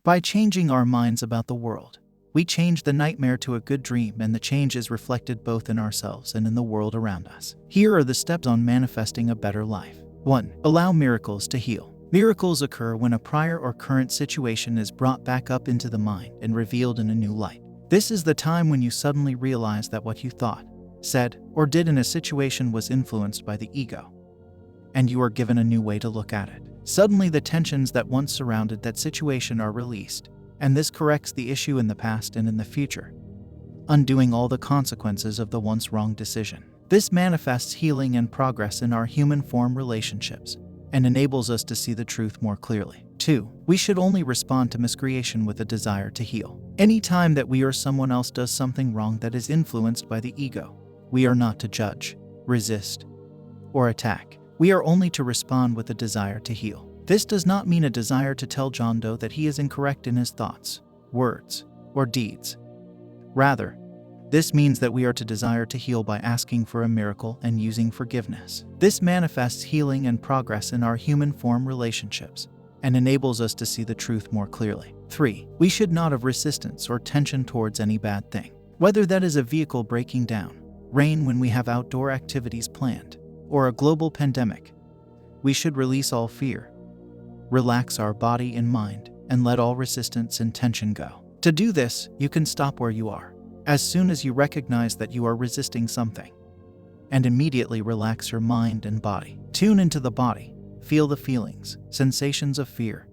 By changing our minds about the world, we change the nightmare to a good dream, and the change is reflected both in ourselves and in the world around us. Here are the steps on manifesting a better life. 1. Allow miracles to heal. Miracles occur when a prior or current situation is brought back up into the mind and revealed in a new light. This is the time when you suddenly realize that what you thought, said, or did in a situation was influenced by the ego, and you are given a new way to look at it. Suddenly the tensions that once surrounded that situation are released, and this corrects the issue in the past and in the future, undoing all the consequences of the once wrong decision. This manifests healing and progress in our human form relationships and enables us to see the truth more clearly. 2. We should only respond to miscreation with a desire to heal. Any time that we or someone else does something wrong that is influenced by the ego, we are not to judge, resist, or attack. We are only to respond with a desire to heal. This does not mean a desire to tell John Doe that he is incorrect in his thoughts, words, or deeds. Rather, this means that we are to desire to heal by asking for a miracle and using forgiveness. This manifests healing and progress in our human form relationships and enables us to see the truth more clearly. 3. We should not have resistance or tension towards any bad thing. Whether that is a vehicle breaking down, rain when we have outdoor activities planned, or a global pandemic, we should release all fear, relax our body and mind, and let all resistance and tension go. To do this, you can stop where you are as soon as you recognize that you are resisting something, and immediately relax your mind and body. Tune into the body, feel the feelings, sensations of fear,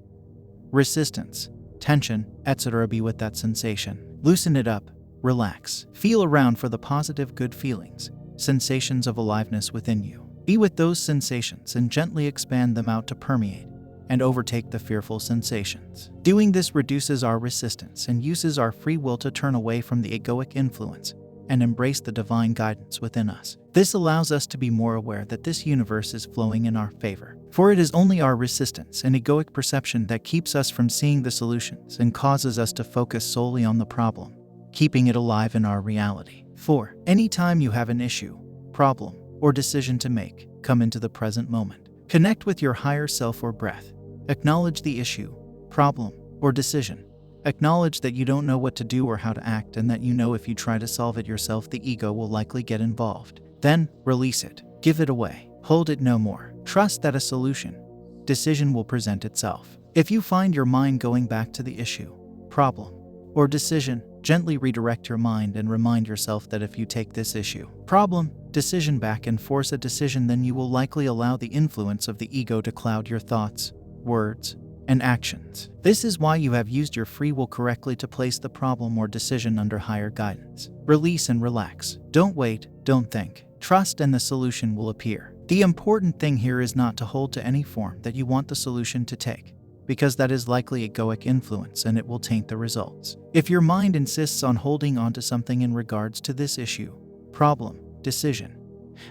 resistance, tension, etc. Be with that sensation. Loosen it up, relax. Feel around for the positive good feelings, sensations of aliveness within you. Be with those sensations and gently expand them out to permeate and overtake the fearful sensations. Doing this reduces our resistance and uses our free will to turn away from the egoic influence and embrace the divine guidance within us. This allows us to be more aware that this universe is flowing in our favor. For it is only our resistance and egoic perception that keeps us from seeing the solutions and causes us to focus solely on the problem, keeping it alive in our reality. 4. Anytime you have an issue, problem, or decision to make, come into the present moment. Connect with your higher self or breath. Acknowledge the issue, problem, or decision. Acknowledge that you don't know what to do or how to act, and that you know if you try to solve it yourself, the ego will likely get involved. Then, release it. Give it away. Hold it no more. Trust that a solution, decision will present itself. If you find your mind going back to the issue, problem, or decision, gently redirect your mind and remind yourself that if you take this issue, problem, decision back and force a decision, then you will likely allow the influence of the ego to cloud your thoughts, words, and actions. This is why you have used your free will correctly to place the problem or decision under higher guidance. Release and relax. Don't wait, don't think. Trust and the solution will appear. The important thing here is not to hold to any form that you want the solution to take, because that is likely egoic influence and it will taint the results. If your mind insists on holding on to something in regards to this issue, problem, decision,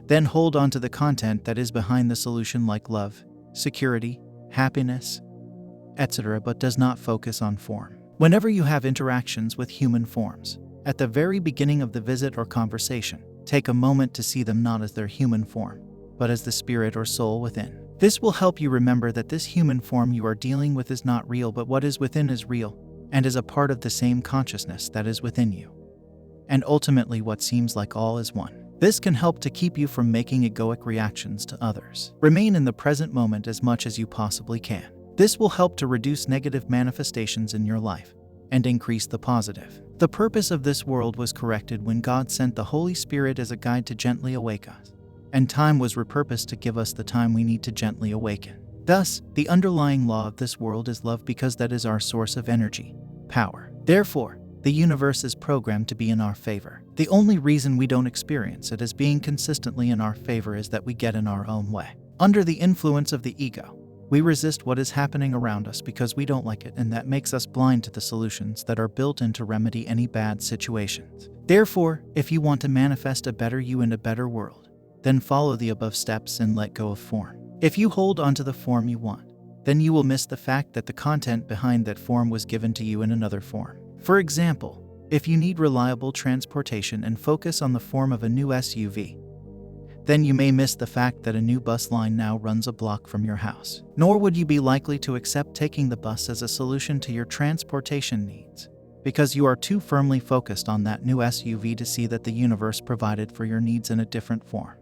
then hold on to the content that is behind the solution, like love, security, happiness, etc., but does not focus on form. Whenever you have interactions with human forms, at the very beginning of the visit or conversation, take a moment to see them not as their human form, but as the spirit or soul within. This will help you remember that this human form you are dealing with is not real, but what is within is real, and is a part of the same consciousness that is within you. And ultimately what seems like all is one. This can help to keep you from making egoic reactions to others. Remain in the present moment as much as you possibly can. This will help to reduce negative manifestations in your life and increase the positive. The purpose of this world was corrected when God sent the Holy Spirit as a guide to gently awake us, and time was repurposed to give us the time we need to gently awaken. Thus, the underlying law of this world is love, because that is our source of energy, power. Therefore, the universe is programmed to be in our favor. The only reason we don't experience it as being consistently in our favor is that we get in our own way. Under the influence of the ego, we resist what is happening around us because we don't like it, and that makes us blind to the solutions that are built in to remedy any bad situations. Therefore, if you want to manifest a better you and a better world, then follow the above steps and let go of form. If you hold onto the form you want, then you will miss the fact that the content behind that form was given to you in another form. For example, if you need reliable transportation and focus on the form of a new SUV, then you may miss the fact that a new bus line now runs a block from your house. Nor would you be likely to accept taking the bus as a solution to your transportation needs, because you are too firmly focused on that new SUV to see that the universe provided for your needs in a different form.